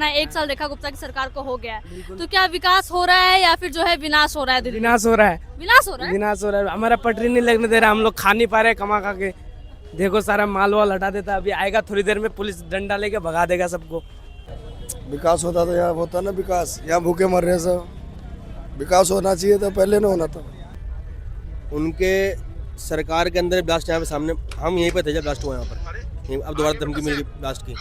एक साल रेखा गुप्ता की सरकार को हो गया है, तो क्या विकास हो रहा है या फिर जो है विनाश हो रहा है? दिल्ली विनाश हो रहा है, विनाश हो रहा है। विनाश हो रहा है। हमारा पटरी नहीं लगने दे रहा, हम लोग खा नहीं पा रहे कमा खा के। देखो सारा माल वाल हटा देता, अभी आएगा थोड़ी देर में पुलिस डंडा लेके भगा देगा सबको। विकास होता तो यहाँ होता ना, विकास यहाँ भूखे मर रहे हैं सब। विकास होना चाहिए था, पहले ना होना था। उनके सरकार के अंदर ब्लास्ट यहाँ पे सामने, हम यहीं पे थे जब ब्लास्ट हुआ यहाँ पर। अब दोबारा धमकी मिली ब्लास्ट की।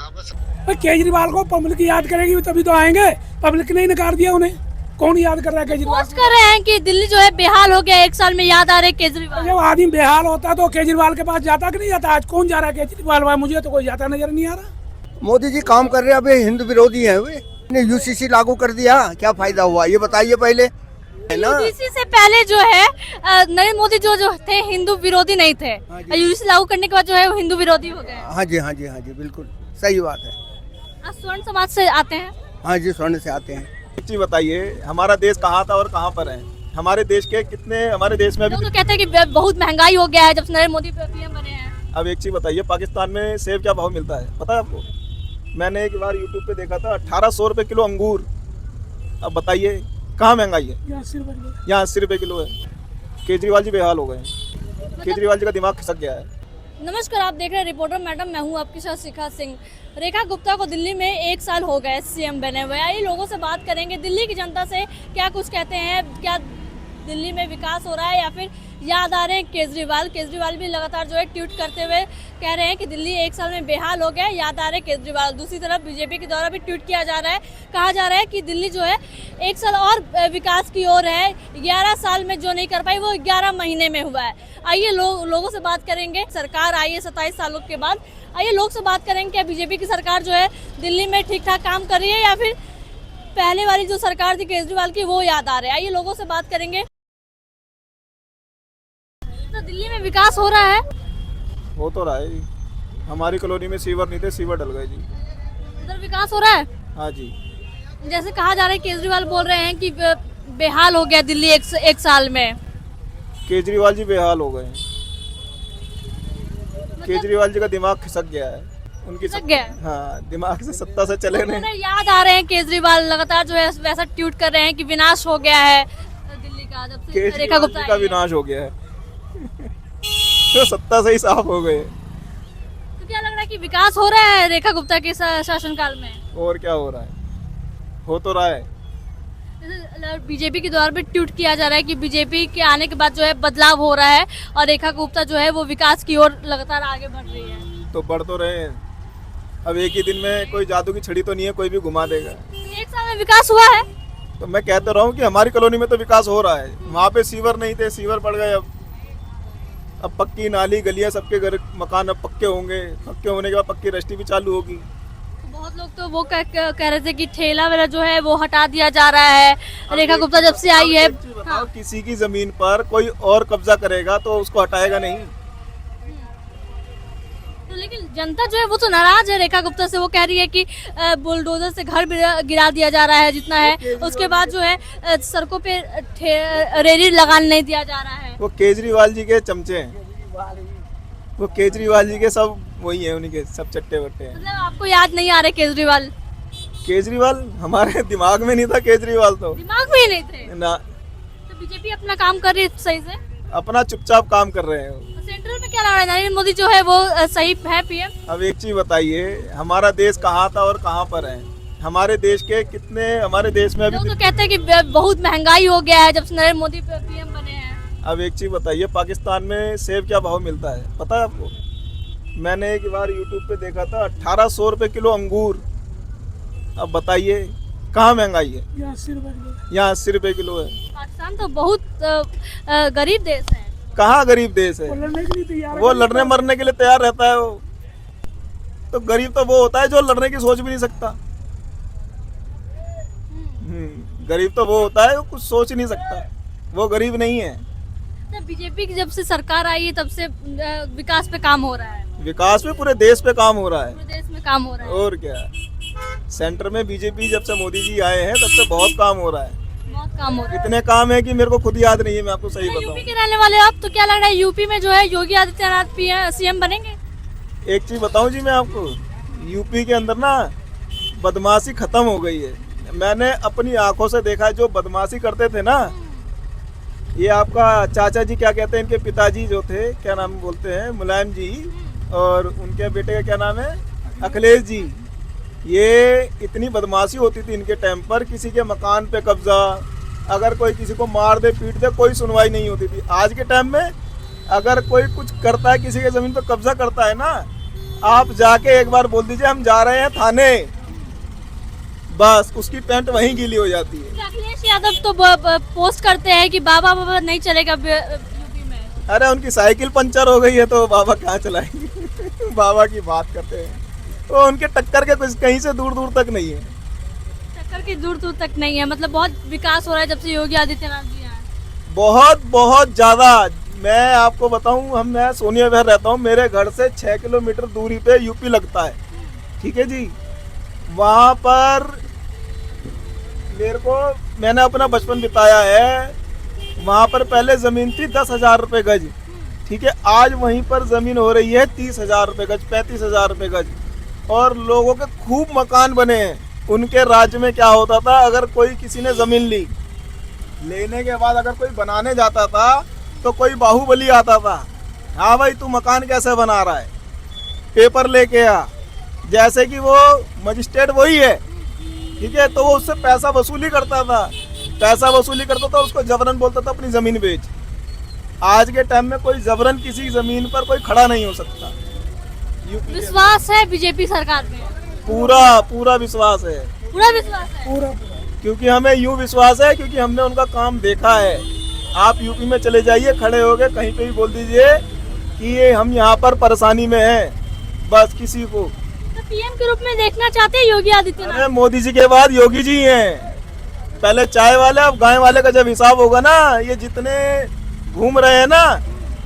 केजरीवाल को पब्लिक याद करेगी तभी तो आएंगे। पब्लिक ने नकार दिया उन्हें, कौन याद कर रहा है केजरीवाल? पोस्ट कर रहे हैं कि दिल्ली जो है बेहाल हो गया, एक साल में याद आ रहे केजरीवाल। जब आदमी बेहाल होता तो केजरीवाल के पास जाता कि नहीं जाता? आज कौन जा रहा है केजरीवाल? मुझे तो कोई जाता नजर नहीं आ रहा। मोदी जी काम कर रहे हैं, अभी हिंदू विरोधी हैं वे। ने यूसीसी लागू कर दिया, क्या फायदा हुआ ये बताइए पहले, है ना? यूजीसी से पहले जो है नरेंद्र मोदी जो थे हिंदू विरोधी नहीं थे, यूजीसी लागू करने के बाद जो है वो हिंदू विरोधी हो गए। हाँ जी, हाँ जी, हाँ जी, बिल्कुल सही बात है। आप स्वर्ण समाज से आते हैं? हाँ जी, स्वर्ण से आते हैं। एक चीज बताइए, हमारा देश कहाँ था और कहाँ पर है? हमारे देश के कितने, हमारे देश में अभी लोग तो कहते हैं कि बहुत महंगाई हो गया है जब से नरेंद्र मोदी पीएम बने हैं। अब एक चीज बताइए, पाकिस्तान में सेब क्या भाव मिलता है पता है आपको? मैंने एक बार यूट्यूब पे देखा था 1800 रुपए किलो अंगूर। अब बताइए कहाँ महंगाई है? यहाँ 80 रुपए किलो है। केजरीवाल जी बेहाल हो गए हैं, केजरीवाल जी का दिमाग खिसक गया है। नमस्कार, आप देख रहे हैं रिपोर्टर मैडम, मैं हूं आपके साथ शिखा सिंह। रेखा गुप्ता को दिल्ली में एक साल हो गए सीएम बने हुए। आइए लोगों से बात करेंगे, दिल्ली की जनता से क्या कुछ कहते हैं, क्या दिल्ली में विकास हो रहा है या फिर याद आ रहे हैं केजरीवाल। केजरीवाल भी लगातार जो है ट्वीट करते हुए कह रहे हैं कि दिल्ली एक साल में बेहाल हो गया, याद आ रहे हैं केजरीवाल। दूसरी तरफ बीजेपी के द्वारा भी ट्वीट किया जा रहा है, कहा जा रहा है कि दिल्ली जो है एक साल और विकास की ओर है, 11 साल में जो नहीं कर पाई वो 11 महीने में हुआ है। आइए लोगों से बात करेंगे, सरकार आई है 27 सालों के बाद। आइए लोग से बात करेंगे, क्या बीजेपी की सरकार जो है दिल्ली में ठीक ठाक काम कर रही है या फिर पहले वाली जो सरकार थी केजरीवाल की वो याद आ रहे हैं। आइए लोगों से बात करेंगे। तो दिल्ली में विकास हो रहा है? हो तो रहा है जी। हमारी कॉलोनी में सीवर नहीं थे, सीवर डल गए जी। उधर विकास हो रहा है? हाँ जी। जैसे कहा जा रहा है, केजरीवाल बोल रहे हैं कि बेहाल हो गया दिल्ली एक साल में। केजरीवाल जी बेहाल हो गए हैं, केजरीवाल जी का दिमाग खिसक गया है। उनकी खिसक गया है? हाँ, दिमाग से सत्ता से चले नहीं। उन्हें याद आ रहे हैं केजरीवाल, लगातार जो है वैसा ट्वीट कर रहे हैं कि विनाश हो गया है दिल्ली का जब से रेखा केजरीवाल गुप्ता जी का आई है। विनाश हो गया है। तो सत्ता से ही साफ हो गए। तो क्या लग रहा है कि विकास हो रहा है रेखा गुप्ता के शासनकाल में? और क्या हो रहा है? हो तो रहा है। बीजेपी के द्वारा भी ट्वीट किया जा रहा है कि बीजेपी के आने के बाद जो है बदलाव हो रहा है और रेखा गुप्ता जो है वो विकास की ओर लगातार आगे बढ़ रही है। तो बढ़ तो रहे हैं। अब एक ही दिन में कोई जादू की छड़ी तो नहीं है, कोई भी घुमा देगा। एक साल में विकास हुआ है? तो मैं कहता रहा हूँ कि हमारी कॉलोनी में तो विकास हो रहा है। वहाँ पे सीवर नहीं थे, सीवर पड़ गए। अब पक्की नाली गलियाँ, सबके घर मकान अब पक्के होंगे। पक्के होने के बाद पक्की रस्ती भी चालू होगी। तो बहुत लोग तो वो कह रहे थे कि ठेला वाला जो है वो हटा दिया जा रहा है रेखा गुप्ता जब से आई है। बताओ, किसी की जमीन पर कोई और कब्जा करेगा तो उसको हटाएगा नहीं। तो लेकिन जनता जो है वो तो नाराज है रेखा गुप्ता से। वो कह रही है कि बुलडोजर से घर गिरा दिया जा रहा है जितना है, उसके बाद जो है सड़कों पे रेहड़ी लगाने नहीं दिया जा रहा है। वो केजरीवाल जी के चमचे हैं, वो केजरीवाल जी के सब वही है, उन्हीं के सब चट्टे बट्टे हैं। मतलब आपको याद नहीं आ रहे केजरीवाल? केजरीवाल हमारे दिमाग में नहीं था, केजरीवाल तो दिमाग में ही नहीं थे ना। तो बीजेपी अपना काम कर रही है सही से? अपना चुपचाप काम कर रहे हैं। सेंट्रल में क्या लग रहा है, नरेंद्र मोदी जो है वो सही है पीएम? अब एक चीज बताइए, हमारा देश कहाँ था और कहाँ पर है? हमारे देश के कितने, हमारे देश में अभी लोग तो कहते हैं कि बहुत महंगाई हो गया है जब से नरेंद्र मोदी पीएम बने हैं। अब एक चीज बताइए, पाकिस्तान में सेब क्या भाव मिलता है पता है आपको? मैंने एक बार यूट्यूब पे देखा था 1800 रुपए किलो अंगूर। अब बताइए कहाँ महंगाई है? यहाँ 80 रुपए किलो है। पाकिस्तान तो बहुत गरीब देश है। कहाँ गरीब देश है? वो लड़ने मरने के लिए तैयार रहता है। वो तो गरीब तो वो होता है जो लड़ने की सोच भी नहीं सकता। गरीब तो वो होता है जो कुछ सोच नहीं सकता, वो गरीब नहीं है। बीजेपी की जब से सरकार आई है तब से विकास पे काम हो रहा है। विकास में पूरे देश पे काम हो रहा है। पूरे देश में काम हो रहा है। और क्या, सेंटर में बीजेपी जब से मोदी जी आए हैं तब से बहुत काम हो रहा है। बहुत काम हो रहा है। इतने काम है कि मेरे को खुद याद नहीं है, मैं आपको सही यूपी बताऊं। के रहने वाले आप, तो क्या लग रहा है यूपी में जो है योगी आदित्यनाथ सीएम बनेंगे? एक चीज बताऊं जी मैं आपको, यूपी के अंदर ना बदमाशी खत्म हो गई है। मैंने अपनी आंखों से देखा है, जो बदमाशी करते थे ना, ये आपका चाचा जी क्या कहते हैं, इनके पिताजी जो थे, क्या नाम बोलते हैं, मुलायम जी, और उनके बेटे का क्या नाम है, अखिलेश जी। ये इतनी बदमाशी होती थी इनके टाइम पर, किसी के मकान पे कब्जा, अगर कोई किसी को मार दे पीट दे कोई सुनवाई नहीं होती थी। आज के टाइम में अगर कोई कुछ करता है, किसी के ज़मीन पर कब्जा करता है ना, आप जाके एक बार बोल दीजिए हम जा रहे हैं थाने, बस उसकी पैंट वहीं गीली हो जाती है। अखिलेश यादव तो पोस्ट करते हैं कि बाबा बाबा नहीं चलेगा यूपी में। अरे उनकी साइकिल पंचर हो गई है तो बाबा कहाँ चलाएंगे बाबा की बात करते हैं, तो उनके टक्कर के कुछ कहीं से दूर दूर तक नहीं है। टक्कर की दूर दूर तक नहीं है, मतलब बहुत विकास हो रहा है जब से योगी आदित्यनाथ जी आए। बहुत बहुत ज़्यादा। मैं आपको बताऊं, मैं सोनिया विहार रहता हूं, मेरे घर से 6 किलोमीटर दूरी पे यूपी लगता है, ठीक है जी। वहाँ पर मैंने अपना बचपन बिताया है। वहाँ पर पहले ज़मीन थी 10,000 रुपये गज, ठीक है। आज वहीं पर ज़मीन हो रही है 30,000 रुपये गज, 35,000 रुपये गज, और लोगों के खूब मकान बने हैं। उनके राज्य में क्या होता था, अगर कोई किसी ने ज़मीन ली, लेने के बाद अगर कोई बनाने जाता था तो कोई बाहुबली आता था, हाँ भाई तू मकान कैसे बना रहा है, पेपर लेके आ, जैसे कि वो मजिस्ट्रेट वही है, ठीक है। तो वो उससे पैसा वसूली करता था, उसको जबरन बोलता था अपनी ज़मीन बेच। आज के टाइम में कोई जबरन किसी ज़मीन पर कोई खड़ा नहीं हो सकता। विश्वास है बीजेपी सरकार में? पूरा विश्वास है, पूरा विश्वास है। पूरा क्योंकि हमें यूँ विश्वास है क्योंकि हमने उनका काम देखा है। आप यूपी में चले जाइए, खड़े हो गए कहीं पे भी बोल दीजिए कि ये हम यहाँ पर परेशानी में हैं, बस किसी को। तो पीएम के रूप में देखना चाहते हैं योगी आदित्यनाथ? अरे मोदी जी के बाद योगी जी हैं, पहले चाय वाले अब गाय वाले का जब हिसाब होगा ना, ये जितने घूम रहे हैं ना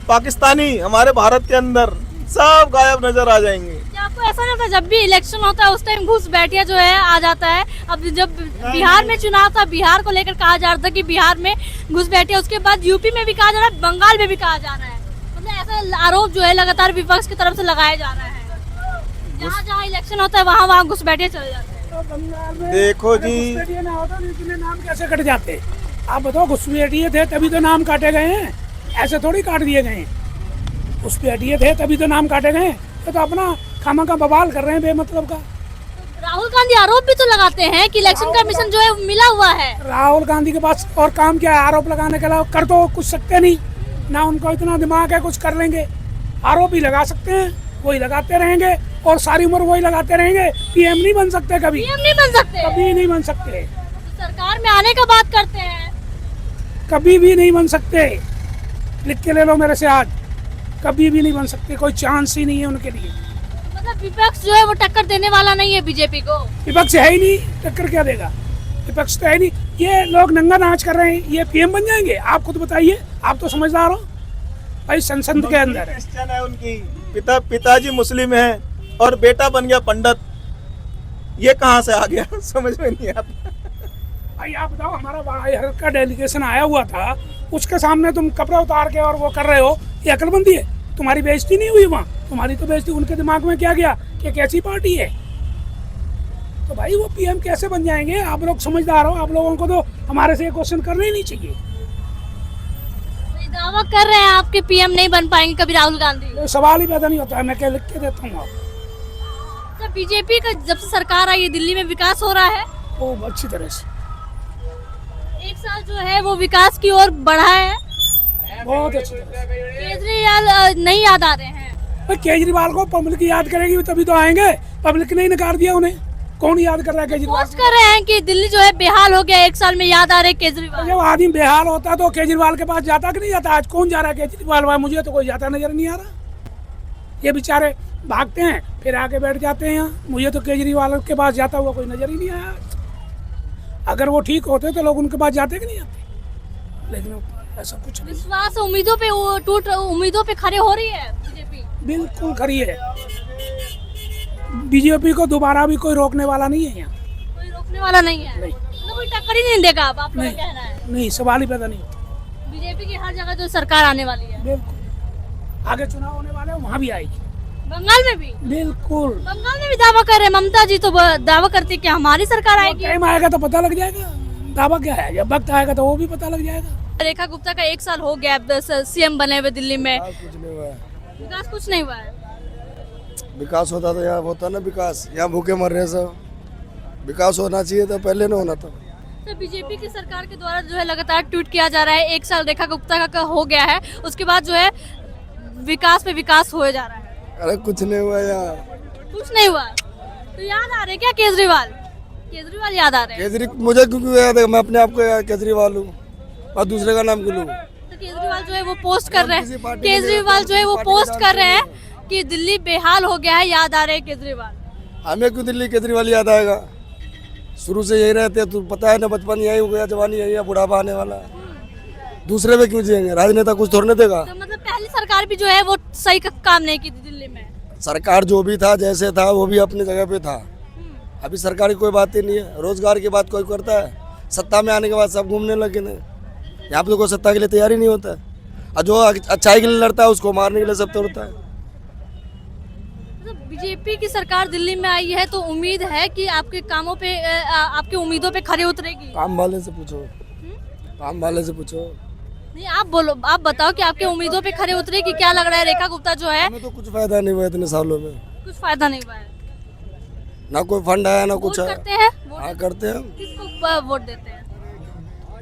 पाकिस्तानी हमारे भारत के अंदर, सब गायब नजर आ जाएंगे। क्या आपको ऐसा नहीं होता जब भी इलेक्शन होता है उस टाइम घुसपैठिया जो है आ जाता है? अब जब बिहार में चुनाव था, बिहार को लेकर कहा जा रहा था कि बिहार में घुसपैठिया, उसके बाद यूपी में भी कहा जा रहा है, बंगाल में भी कहा जा रहा है। मतलब ऐसा आरोप जो है लगातार विपक्ष की तरफ से लगाया जा रहा है, जहाँ जहाँ इलेक्शन होता है वहाँ वहाँ घुसपैठिया चले जाते हैं। तो बंगाल में देखो जी, घुसपैठिया ना होता तो इतने नाम कैसे कट जाते? आप बताओ, घुसपैठिए थे तभी तो नाम काटे गए हैं, ऐसे थोड़ी काट दिए गए हैं। घुसपैठिए थे तभी तो नाम काटे गए, तो अपना खामा का बवाल कर रहे हैं बेमतलब का। राहुल गांधी आरोप भी तो लगाते हैं कि इलेक्शन कमीशन जो है मिला हुआ है। राहुल गांधी के पास और काम क्या है आरोप लगाने के अलावा? कर तो कुछ सकते नहीं ना, उनको इतना दिमाग है कुछ कर लेंगे। आरोप ही लगा सकते हैं, वही लगाते रहेंगे और सारी उम्र वही लगाते रहेंगे। पीएम नहीं बन सकते, कभी पीएम नहीं बन सकते, कभी नहीं बन सकते। तो सरकार में आने का बात करते हैं, कभी भी नहीं बन सकते। लिख के ले लो मेरे से आज, कभी भी नहीं बन सकते, कोई चांस ही नहीं है उनके लिए। मतलब विपक्ष जो है वो टक्कर देने वाला नहीं है बीजेपी को। विपक्ष है ही नहीं, टक्कर क्या देगा? विपक्ष तो है नहीं। ये लोग नंगा नाच कर रहे हैं, ये पीएम बन जाएंगे? आप खुद बताइए, आप तो समझदार हो भाई। संसद के अंदर क्रिश्चियन है उनकी, पिताजी मुस्लिम है और बेटा बन गया पंडित, ये कहाँ से आ गया समझ में नहीं आता। भाई आप बताओ, हमारा बाहर का डेलीगेशन आया हुआ था, उसके सामने तुम कपड़े उतार के और वो कर रहे हो, ये अकलमंदी है? तुम्हारी बेइज्जती नहीं हुई वहाँ? तुम्हारी तो बेइज्जती, उनके दिमाग में क्या गया कि कैसी पार्टी है? तो भाई वो पीएम कैसे बन जाएंगे? आप लोग समझदार हो, आप लोगों को तो हमारे से ये क्वेश्चन करना ही नहीं चाहिए। दावा कर रहे हैं आपके पीएम नहीं बन पाएंगे कभी राहुल गांधी? तो सवाल ही पैदा नहीं होता है, मैं क्या लिख के देता हूँ आपको। तो बीजेपी का जब से सरकार आई है दिल्ली में विकास हो रहा है वो अच्छी तरह से, एक साल जो है वो विकास की ओर बढ़ा है, बहुत अच्छी तरह से। केजरीवाल नहीं याद आ रहे हैं। भाई केजरीवाल को पब्लिक याद करेगी तभी तो आएंगे, पब्लिक ने नकार दिया उन्हें। कौन याद कर रहा है केजरीवाल? पोस्ट कर रहे हैं कि दिल्ली जो है बेहाल हो गया, एक साल में याद आ रहे केजरीवाल। जब आदमी बेहाल होता तो केजरीवाल के पास जाता कि नहीं जाता? आज कौन जा रहा है केजरीवाल? भाई मुझे तो कोई जाता नजर नहीं आ रहा। ये बेचारे भागते हैं फिर आके बैठ जाते हैं यहाँ। मुझे तो केजरीवाल के पास जाता हुआ कोई नजर ही नहीं आया। अगर वो ठीक होते तो लोग उनके पास जाते कि नहीं जाते, लेकिन ऐसा कुछ नहीं। विश्वास उम्मीदों पे उम्मीदों पे खड़े हो रही है बीजेपी, बिल्कुल खरी है। बीजेपी को दोबारा भी कोई रोकने वाला नहीं है यहाँ, कोई रोकने वाला नहीं है। नहीं। तो कोई टक्कर ही नहीं देगा, आप लोग नहीं। कहना है नहीं, सवाल ही पैदा नहीं होता। बीजेपी की हर जगह जो सरकार आने वाली है। बिल्कुल, आगे चुनाव होने वाले हैं, वहाँ भी आएगी। बंगाल में भी? बिल्कुल। बंगाल में भी दावा कर रहे हैं ममता जी, तो दावा करती है कि हमारी सरकार आएगी। टाइम आएगा तो पता लग जाएगा, दावा क्या है, जब वक्त आएगा तो वो भी पता लग जाएगा। रेखा गुप्ता का 1 साल हो गया सीएम बने हुए दिल्ली में, कुछ नहीं हुआ है। विकास कुछ नहीं हुआ है। विकास होता तो यहाँ होता ना विकास, यहाँ भूखे मर रहे हैं सब। विकास होना चाहिए था, पहले न होना था। तो बीजेपी की सरकार के द्वारा जो है लगातार ट्वीट किया जा रहा है, 1 साल रेखा गुप्ता का हो गया है, उसके बाद जो है विकास पे विकास हो जा रहा है। अरे कुछ नहीं हुआ यहाँ। कुछ नहीं हुआ तो याद आ रहे क्या केजरीवाल? केजरीवाल याद आ रहे हैं? केजरीवाल मुझे क्यों याद है, मैं अपने आप को केजरीवाल हूँ और दूसरे का नाम क्यों लूँ? तो केजरीवाल जो है वो पोस्ट कर रहे किसी हैं, पार्टी के केजरीवाल जो है वो पार्टी पोस्ट के कर रहे हैं जानते कि दिल्ली बेहाल हो गया है, याद आ रहे हैं केजरीवाल। हमें क्यों दिल्ली केजरीवाल याद आएगा? शुरू से यही रहते, तू पता है ना, बचपन यही हो गया, जवानी यही है, बुढ़ापा आने वाला है। दूसरे पे क्यों जिएंगे? राजनेता कुछ थोड़ने देगा। तो मतलब पहली सरकार भी जो है वो सही काम नहीं की थी दिल्ली में। सरकार जो भी था, जैसे था, वो भी अपनी जगह पे था। अभी सरकार की कोई बात ही नहीं है। रोजगार की बात कोई करता है? सत्ता में आने के बाद सब घूमने लगे ना। यहाँ पे तो कोई सत्ता के लिए तैयार ही नहीं होता है, और जो अच्छाई के लिए लड़ता है उसको मारने के लिए सब तोड़ता है। बीजेपी की सरकार दिल्ली में आई है तो उम्मीद है कि आपके कामों पे आपकी उम्मीदों पे खरी उतरेगी। काम वाले से पूछो, काम वाले से पूछो। नहीं आप बोलो, आप बताओ कि आपके उम्मीदों पे खरे उतरेगी। क्या लग रहा है रेखा गुप्ता जो है? हमें तो कुछ फायदा नहीं हुआ इतने सालों में, कुछ फायदा नहीं हुआ है। ना कोई फंड आया ना वोट कुछ आया। करते हैं? हाँ करते हैं। किसको वोट देते हैं?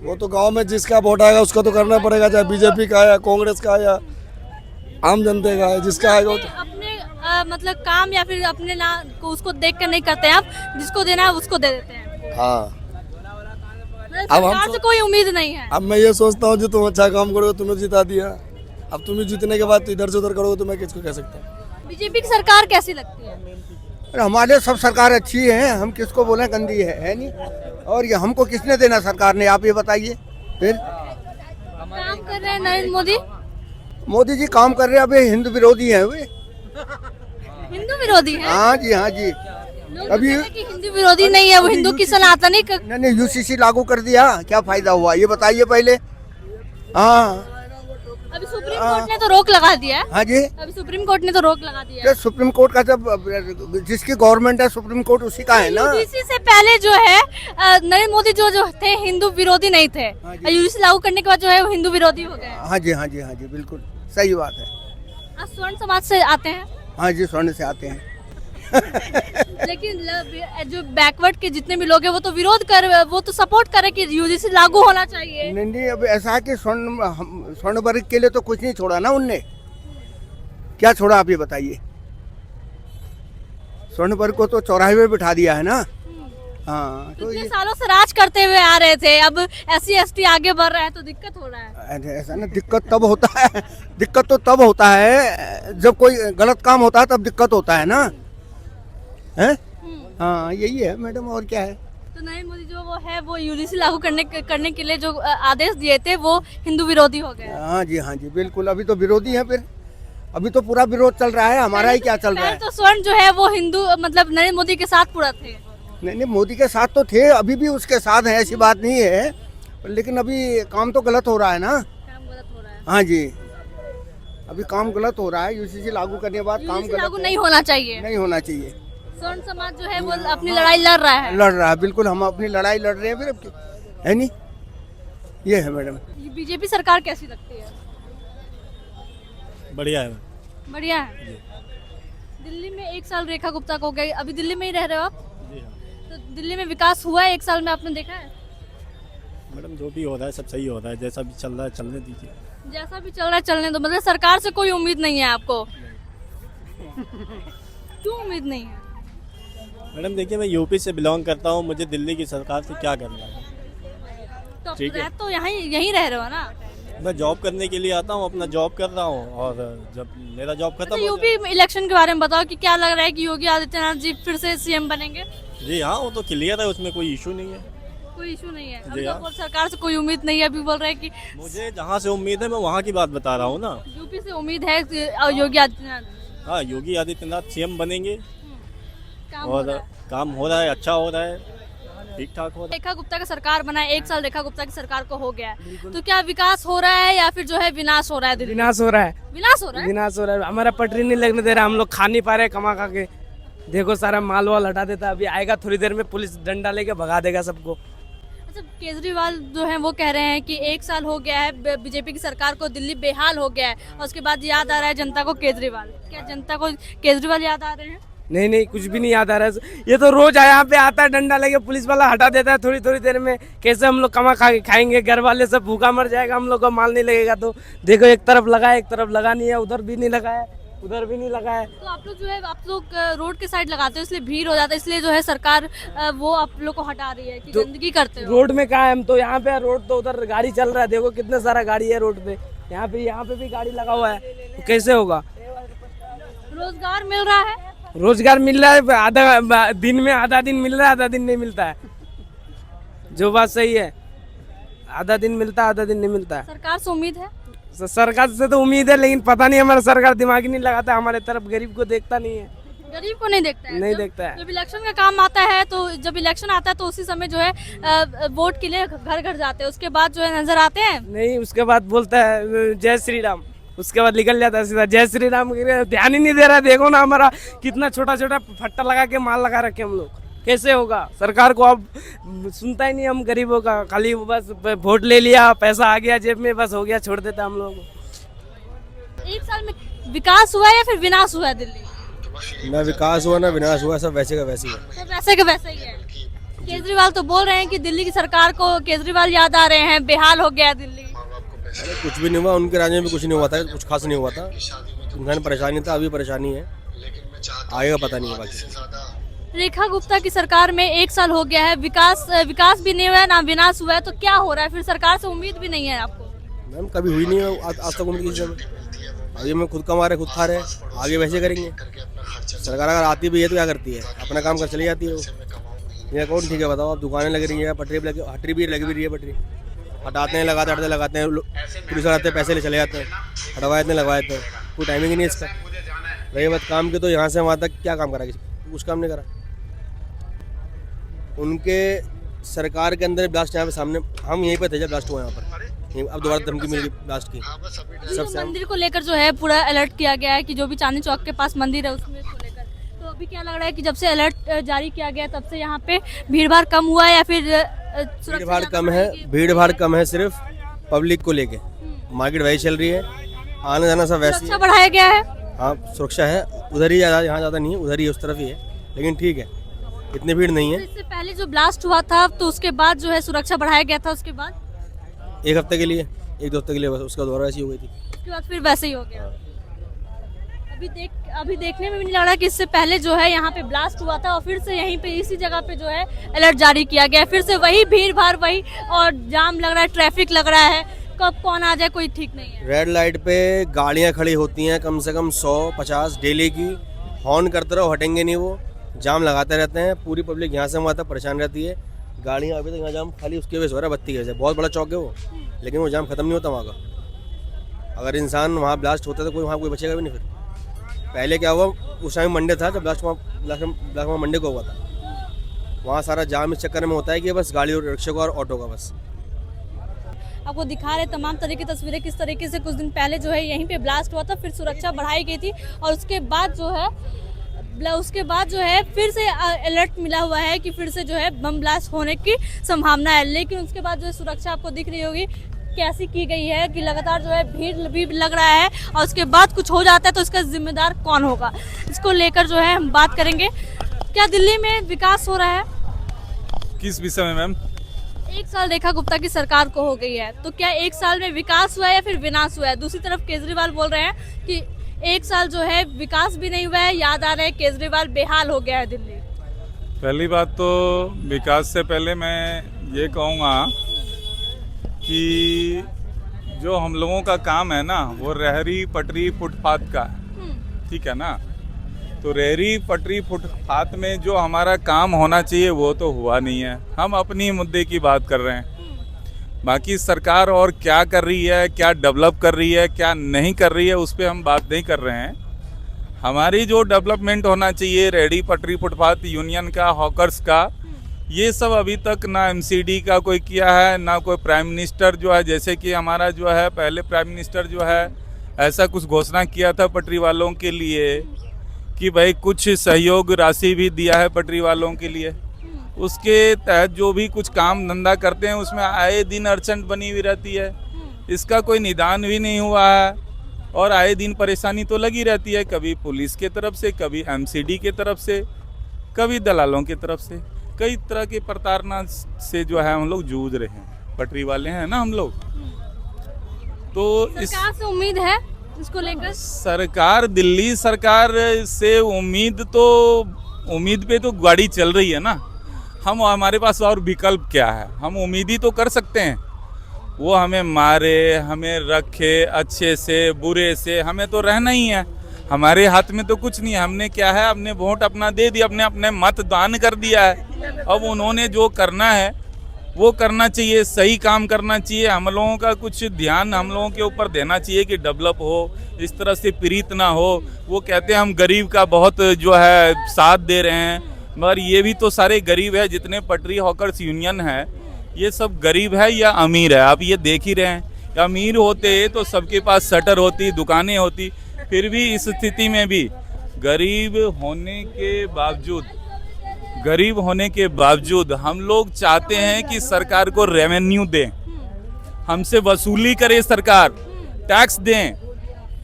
वो तो गांव में जिसका वोट आएगा उसका तो करना पड़ेगा, चाहे बीजेपी का या कांग्रेस का या आम जनता का है, जिसका आएगा वो तो। अपने मतलब काम या फिर अपने ना को उसको देख कर नहीं करते हैं आप, जिसको देना है उसको दे देते हैं। हाँ, मतलब अब हम सरकार से कोई उम्मीद नहीं है। अब मैं ये सोचता हूँ जो तुम अच्छा काम करोगे तुम्हें जिता दिया, अब तुम्हें जीतने के बाद तो इधर से उधर करोगे तो मैं किसको कह सकता हूँ? बीजेपी की सरकार कैसी लगती है? अरे हमारे सब सरकार अच्छी है, हम किसको बोले गंदी है नहीं। और ये हमको किसने देना सरकार ने, आप ये बताइए। फिर काम कर रहे हैं नरेंद्र मोदी। मोदी जी काम कर रहे हैं, अभी हिंदू विरोधी हैं वे। हिंदू विरोधी है? हाँ जी, हाँ जी। लोग अभी कहते हैं कि हिंदू विरोधी नहीं है वो, हिंदू की सनातनी नहीं यूसीसी लागू कर दिया, क्या फायदा हुआ ये बताइए पहले। हाँ अभी सुप्रीम कोर्ट ने तो रोक लगा दिया है। हाँ जी, अभी सुप्रीम कोर्ट ने तो रोक लगा दिया है। क्या सुप्रीम कोर्ट का जब जिसकी गवर्नमेंट है सुप्रीम कोर्ट उसी का है ना। यूजीसी से पहले जो है नरेंद्र मोदी जो थे हिंदू विरोधी नहीं थे, यूजीसी लागू करने के बाद जो है वो हिंदू विरोधी हो गए। हाँ जी, हाँ जी, हाँ जी, बिल्कुल सही बात है। आप स्वर्ण समाज से आते हैं हाँ जी, स्वर्ण से आते हैं। लेकिन जो बैकवर्ड के जितने भी लोग हैं वो तो विरोध कर, वो तो सपोर्ट करे कि यूजीसी लागू होना चाहिए। नहीं नहीं, अब ऐसा है कि स्वर्ण वर्ग के लिए तो कुछ नहीं छोड़ा ना उनने। क्या छोड़ा आप ये बताइए। स्वर्ण वर्ग को तो चौराहे में बिठा दिया है ना। हाँ तो इतने ये सालों से राज करते हुए आ रहे थे, अब SC ST आगे बढ़ रहा है तो दिक्कत हो रहा है। ऐसा ना, दिक्कत तब होता है, दिक्कत तो तब होता है जब कोई गलत काम होता है, तब दिक्कत होता है ना। है हाँ, यही है मैडम, और क्या है। तो नरेंद्र मोदी जो वो है वो यूजीसी लागू करने के लिए जो आदेश दिए थे वो हिंदू विरोधी हो गए। हाँ जी, हाँ जी, बिल्कुल। अभी तो विरोधी है, फिर अभी तो पूरा विरोध चल रहा है, हमारा ही क्या चल रहा है। तो स्वर्ण जो है वो हिंदू मतलब नरेंद्र मोदी के साथ पूरा थे। नहीं नहीं, मोदी के साथ तो थे, अभी भी उसके साथ है, ऐसी बात नहीं है, लेकिन अभी काम तो गलत हो रहा है ना। काम गलत हो रहा है। हाँ जी, अभी काम गलत हो रहा है। यूसीसी लागू करने के बाद काम यूजीसी गलत लागू नहीं होना चाहिए। नहीं होना चाहिए। स्वर्ण समाज जो है वो अपनी लड़ाई लड़ रहा है। लड़ रहा है, बिल्कुल, हम अपनी लड़ाई लड़ रहे हैं फिर अब है नहीं। ये है मैडम। बीजेपी सरकार कैसी लगती है? बढ़िया है। बढ़िया है। दिल्ली में 1 साल रेखा गुप्ता को हो गई, अभी दिल्ली में ही रह रहे हो आप? जी हाँ तो दिल्ली में विकास हुआ है 1 साल में, आपने देखा है? मैडम, जो भी हो रहा है सब सही हो रहा है, जैसा भी चल रहा है चलने दीजिए। जैसा भी चल रहा है चलने दो, मतलब सरकार से कोई उम्मीद नहीं है आपको? क्यों उम्मीद नहीं है? मैडम देखिए, मैं यूपी से बिलोंग करता हूँ, मुझे दिल्ली की सरकार से क्या करना है। तो ठीक है। तो यहीं रह रहे हो ना? मैं जॉब करने के लिए आता हूँ, अपना जॉब कर रहा हूँ, और जब मेरा जॉब खत्म हो यूपी इलेक्शन के बारे में बताओ कि क्या लग रहा है कि योगी आदित्यनाथ जी फिर से सीएम बनेंगे? जाए। जी हाँ, वो तो क्लियर है, उसमें कोई इशू नहीं है। कोई इशू नहीं है। जी अब हाँ। तो सरकार से कोई उम्मीद नहीं है, अभी बोल रहे हैं कि मुझे जहाँ से उम्मीद है मैं वहाँ की बात बता रहा हूँ ना। यूपी से उम्मीद है कि योगी आदित्यनाथ हाँ, योगी आदित्यनाथ सीएम बनेंगे, काम हो और रहा है। काम हो रहा है, अच्छा हो रहा है, ठीक ठाक हो रहा रेखा गुप्ता का सरकार बना है, 1 साल रेखा गुप्ता की सरकार को हो गया है, तो क्या विकास हो रहा है या फिर जो है विनाश हो रहा है दिल्ली? विनाश हो रहा है, विनाश हो रहा है। विनाश हो रहा है। हमारा पटरी नहीं लगने दे रहा, हम लोग खा नहीं पा रहे कमा खा के। देखो सारा माल वाल हटा देता, अभी आएगा थोड़ी देर में पुलिस डंडा लेके भगा देगा सबको। अच्छा, केजरीवाल जो है वो कह रहे हैं कि 1 साल हो गया है बीजेपी की सरकार को, दिल्ली बेहाल हो गया है, और उसके बाद याद आ रहा है जनता को केजरीवाल। क्या जनता को केजरीवाल याद आ रहे हैं? नहीं नहीं, कुछ भी नहीं याद आ रहा है। ये तो रोज यहाँ पे आता है, डंडा लेके पुलिस वाला हटा देता है थोड़ी थोड़ी देर में। कैसे हम लोग कमा खा के खाएंगे? घर वाले सब भूखा मर जाएगा, हम लोग को माल नहीं लगेगा। तो देखो एक तरफ लगा है, एक तरफ लगा नहीं है, उधर भी नहीं लगा है, उधर भी नहीं लगा है। तो आप लोग जो है आप लोग रोड के साइड लगाते हो, इसलिए भीड़ हो जाता है, इसलिए जो है सरकार वो आप लोग को हटा रही है कि गंदगी करते हो। रोड में कहा है, हम तो यहाँ पे रोड, तो उधर गाड़ी चल रहा है। देखो कितना सारा गाड़ी है रोड पे, यहाँ पे भी गाड़ी लगा हुआ है, तो कैसे होगा? रोजगार मिल रहा है? रोजगार मिल रहा है, आधा दिन में आधा दिन मिल रहा है, आधा दिन नहीं मिलता है। जो बात सही है, आधा दिन मिलता है, आधा दिन नहीं मिलता है। सरकार से उम्मीद है? सरकार से तो उम्मीद है, लेकिन पता नहीं हमारा सरकार दिमाग ही नहीं लगाता, हमारे तरफ गरीब को देखता नहीं है। गरीब को नहीं देखता है? नहीं देखता है। जब इलेक्शन का काम आता है, तो जब इलेक्शन आता है तो उसी समय जो है वोट के लिए घर घर जाते हैं, उसके बाद जो है नजर आते हैं नहीं, उसके बाद बोलता है जय श्री राम, उसके बाद निकल जाता है सीधा जय श्री राम। ध्यान ही नहीं दे रहा। देखो ना हमारा कितना छोटा छोटा फट्टा लगा के माल लगा रखे हम लोग, कैसे होगा? सरकार को अब सुनता ही नहीं हम गरीबों का, खाली बस वोट ले लिया, पैसा आ गया जेब में, बस हो गया, छोड़ देता हम लोगों को। 1 साल में विकास हुआ है या फिर विनाश हुआ है दिल्ली? ना विकास हुआ ना विनाश हुआ, सब वैसे का वैसे ही है। सब वैसे के वैसे ही है। केजरीवाल तो बोल रहे हैं कि दिल्ली की सरकार को केजरीवाल याद आ रहे हैं, बेहाल हो गया है दिल्ली। अरे कुछ भी नहीं हुआ, उनके राज्य में कुछ नहीं हुआ था, कुछ खास नहीं हुआ था। इंसान परेशानी था, अभी परेशानी है, आगे का पता नहीं है। बाकी रेखा गुप्ता की सरकार में 1 साल हो गया है, विकास भी नहीं हुआ है, ना विनाश हुआ है, तो क्या हो रहा है? फिर सरकार से उम्मीद भी नहीं है आपको? मैम कभी हुई नहीं है आज तक उनकी चीज़ में। अभी में खुद कमा रहे, खुद खा रहे, आगे वैसे करेंगे। सरकार अगर आती भी है तो क्या करती है? अपना काम कर चली जाती है वो। ये कौन ठीक है बताओ? आप दुकानें लग रही है, हटरी भी लगी हुई है, पटरी हटाते हैं, लगाते हैं, पुलिस आते हैं, पैसे ले चले जाते हैं, हटवाए थे लगवाए थे, कोई टाइमिंग ही नहीं इसका। रही बात काम की, तो यहाँ से वहाँ तक क्या काम करा? कुछ काम नहीं करा। उनके सरकार के अंदर ब्लास्ट यहाँ पे सामने, हम यहीं पे थे जब ब्लास्ट हुआ यहाँ पर। अब दोबारा धमकी मिल गई ब्लास्ट की। सबसे मंदिर को लेकर जो है पूरा अलर्ट किया गया है कि जो भी चांदनी चौक के पास मंदिर है उसमें को लेकर, तो अभी क्या लग रहा है कि जब से अलर्ट जारी किया गया तब से यहाँ पे भीड़-भाड़ कम हुआ है या फिर भीड़-भाड़ कम है? भीड़-भाड़ कम है सिर्फ पब्लिक को लेके, मार्केट वही चल रही है, आना जाना सब वैसे सुरक्षा बढ़ाया गया है? हाँ सुरक्षा है, उधर ही ज़्यादा, यहाँ ज़्यादा नहीं है, उधर ही उस तरफ ही है, लेकिन ठीक है, इतनी भीड़ नहीं है। इससे पहले जो ब्लास्ट हुआ था तो उसके बाद जो है सुरक्षा बढ़ाया गया था, उसके बाद 1 हफ्ते के लिए, 1-2 हफ्ते के लिए, बस उसका दोबारा ऐसी हो गई थी। उसके बाद फिर वैसे ही हो गया। अभी देखने में भी नहीं लग रहा कि इससे पहले जो है यहाँ पे ब्लास्ट हुआ था और फिर से यहीं पे इसी जगह पे जो है अलर्ट जारी किया गया है, फिर से वही भीड़ भाड़ वही, और जाम लग रहा है, ट्रैफिक लग रहा है, कब कौन आ जाए कोई ठीक नहीं है। रेड लाइट पे गाड़ियाँ खड़ी होती हैं कम से कम 100-50 डेली की, हॉर्न करते रहो, हटेंगे नहीं वो, जाम लगाते रहते हैं, पूरी पब्लिक यहाँ से वहाँ तक परेशान रहती है। गाड़ियाँ अभी तक यहाँ जाम खाली उसकी वजह से हो रहा है, बत्ती की वजह से। बहुत बड़ा चौक है वो, लेकिन वो जाम खत्म नहीं होता वहाँ का। अगर इंसान वहाँ ब्लास्ट होता तो वहाँ कोई बचेगा भी नहीं। फिर पहले क्या हुआ, उस टाइम मंडे था जब ब्लास्ट वहाँ मंडे को हुआ था, वहाँ सारा जाम इस चक्कर में होता है कि बस गाड़ी और रिक्शा का और ऑटो का बस। आपको दिखा रहे तमाम तरह की तस्वीरें किस तरीके से कुछ दिन पहले जो है यहीं पे ब्लास्ट हुआ था, फिर सुरक्षा बढ़ाई गई थी और उसके बाद जो है फिर से अलर्ट मिला हुआ है कि फिर से जो है बम ब्लास्ट होने की संभावना है। लेकिन उसके बाद जो है सुरक्षा आपको दिख रही होगी कैसी की गई है कि लगातार जो है भीड़ भी लग रहा है, और उसके बाद कुछ हो जाता है तो इसका जिम्मेदार कौन होगा, इसको लेकर जो है हम बात करेंगे। क्या दिल्ली में विकास हो रहा है? किस विषय में मैम? 1 साल रेखा गुप्ता की सरकार को हो गई है, तो क्या 1 साल में विकास हुआ है या फिर विनाश हुआ है? दूसरी तरफ केजरीवाल बोल रहे हैं कि 1 साल जो है विकास भी नहीं हुआ है, याद आ रहा है केजरीवाल बेहाल हो गया है दिल्ली। पहली बात तो विकास से पहले मैं ये कहूँगा कि जो हम लोगों का काम है ना, वो रेहड़ी पटरी फुटपाथ का, ठीक है ना, तो रेहड़ी पटरी फुटपाथ में जो हमारा काम होना चाहिए वो तो हुआ नहीं है। हम अपनी मुद्दे की बात कर रहे हैं, बाकी सरकार और क्या कर रही है, क्या डेवलप कर रही है, क्या नहीं कर रही है, उस पर हम बात नहीं कर रहे हैं। हमारी जो डेवलपमेंट होना चाहिए रेहड़ी पटरी फुटपाथ यूनियन का, हॉकर्स का, ये सब अभी तक ना एमसीडी का कोई किया है, ना कोई प्राइम मिनिस्टर जो है, जैसे कि हमारा जो है पहले प्राइम मिनिस्टर जो है ऐसा कुछ घोषणा किया था पटरी वालों के लिए कि भाई कुछ सहयोग राशि भी दिया है पटरी वालों के लिए। उसके तहत जो भी कुछ काम धंधा करते हैं उसमें आए दिन अड़चन बनी हुई रहती है, इसका कोई निदान भी नहीं हुआ है और आए दिन परेशानी तो लगी रहती है, कभी पुलिस के तरफ से, कभी एमसीडी के तरफ से, कभी दलालों की तरफ से। कई तरह की प्रताड़ना से जो है हम लोग जूझ रहे हैं, पटरी वाले हैं ना हम लोग। तो इस सरकार से उम्मीद है इसको लेकर? सरकार, दिल्ली सरकार से उम्मीद पे तो गाड़ी चल रही है ना। हम, हमारे पास और विकल्प क्या है? हम उम्मीद ही तो कर सकते हैं, वो हमें मारे, हमें रखे अच्छे से बुरे से, हमें तो रहना ही है। हमारे हाथ में तो कुछ नहीं है। हमने क्या है, अपने वोट अपना दे दिया, अपने मत दान कर दिया है। अब उन्होंने जो करना है वो करना चाहिए, सही काम करना चाहिए। हम लोगों का कुछ ध्यान हम लोगों के ऊपर देना चाहिए कि डेवलप हो, इस तरह से पीड़ित ना हो। वो कहते हैं हम गरीब का बहुत जो है साथ दे रहे हैं, मगर ये भी तो सारे गरीब है। जितने पटरी हॉकर्स यूनियन है ये सब गरीब है या अमीर है? आप ये देख ही रहे हैं। अमीर होते तो सबके पास शटर होती, दुकानें होती। फिर भी इस स्थिति में भी गरीब होने के बावजूद हम लोग चाहते हैं कि सरकार को रेवेन्यू दें, हमसे वसूली करे सरकार, टैक्स दें,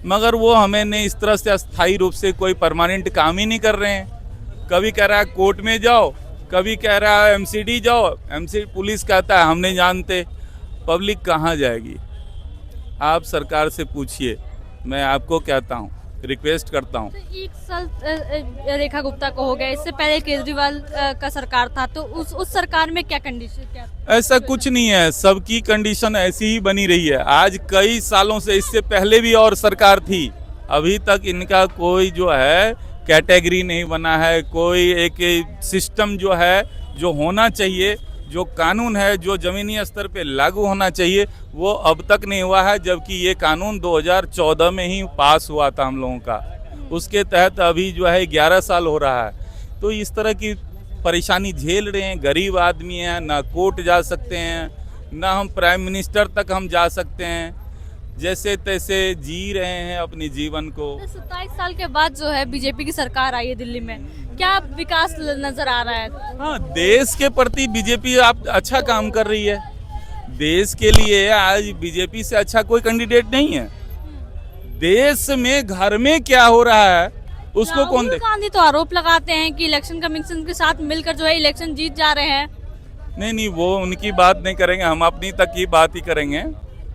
मगर वो हमें नहीं, इस तरह से अस्थायी रूप से कोई परमानेंट काम ही नहीं कर रहे हैं। कभी कह रहा है कोर्ट में जाओ, कभी कह रहा है एमसीडी जाओ, एमसीडी पुलिस कहता है हम नहीं जानते। पब्लिक कहाँ जाएगी? आप सरकार से पूछिए, मैं आपको कहता हूँ, रिक्वेस्ट करता हूँ। तो एक साल रेखा गुप्ता को हो गया, इससे पहले केजरीवाल का सरकार था, तो उस सरकार में क्या कंडीशन क्या? ऐसा कुछ नहीं है, सबकी कंडीशन ऐसी ही बनी रही है। आज कई सालों से, इससे पहले भी और सरकार थी, अभी तक इनका कोई जो है कैटेगरी नहीं बना है। कोई एक सिस्टम जो है, जो होना चाहिए, जो कानून है, जो ज़मीनी स्तर पे लागू होना चाहिए, वो अब तक नहीं हुआ है। जबकि ये कानून 2014 में ही पास हुआ था हम लोगों का, उसके तहत अभी जो है 11 साल हो रहा है। तो इस तरह की परेशानी झेल रहे हैं। गरीब आदमी हैं, ना कोर्ट जा सकते हैं, ना हम प्राइम मिनिस्टर तक हम जा सकते हैं, जैसे तैसे जी रहे हैं अपने जीवन को। 27 साल के बाद जो है बीजेपी की सरकार आई है दिल्ली में, क्या विकास नजर आ रहा है? हाँ, देश के प्रति बीजेपी आप अच्छा काम कर रही है। देश के लिए आज बीजेपी से अच्छा कोई कैंडिडेट नहीं है। देश में घर में क्या हो रहा है उसको कौन देख? गांधी तो आरोप लगाते हैं कि इलेक्शन कमीशन के साथ मिलकर जो है इलेक्शन जीत जा रहे हैं। नहीं, वो उनकी बात नहीं करेंगे, हम अपनी तक की बात ही करेंगे।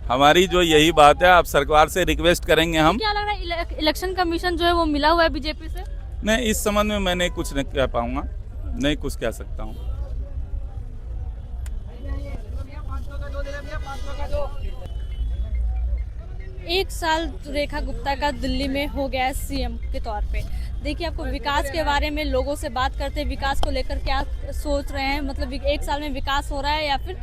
हमारी जो यही बात है, आप सरकार से रिक्वेस्ट करेंगे हम। क्या लग रहा है इलेक्शन कमीशन जो है वो मिला हुआ है बीजेपी से? नहीं, इस संबंध में मैं नहीं कुछ नहीं कह पाऊंगा, नहीं कुछ कह सकता हूँ। एक साल रेखा गुप्ता का दिल्ली में हो गया है सीएम के तौर पे। देखिए, आपको विकास के बारे में लोगों से बात करते, विकास को लेकर क्या सोच रहे हैं? मतलब एक साल में विकास हो रहा है या फिर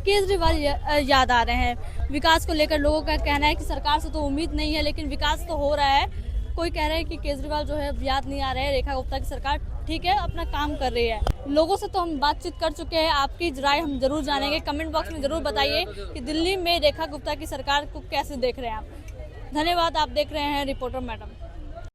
केजरीवाल याद आ रहे हैं? विकास को लेकर लोगों का कहना है कि सरकार से तो उम्मीद नहीं है, लेकिन विकास तो हो रहा है। कोई कह रहा है कि केजरीवाल जो है याद नहीं आ रहा है, रेखा गुप्ता की सरकार ठीक है अपना काम कर रही है। लोगों से तो हम बातचीत कर चुके हैं, आपकी राय हम जरूर जानेंगे। कमेंट बॉक्स में जरूर बताइए कि दिल्ली में रेखा गुप्ता की सरकार को कैसे देख रहे हैं आप। धन्यवाद, आप देख रहे हैं रिपोर्टर मैडम।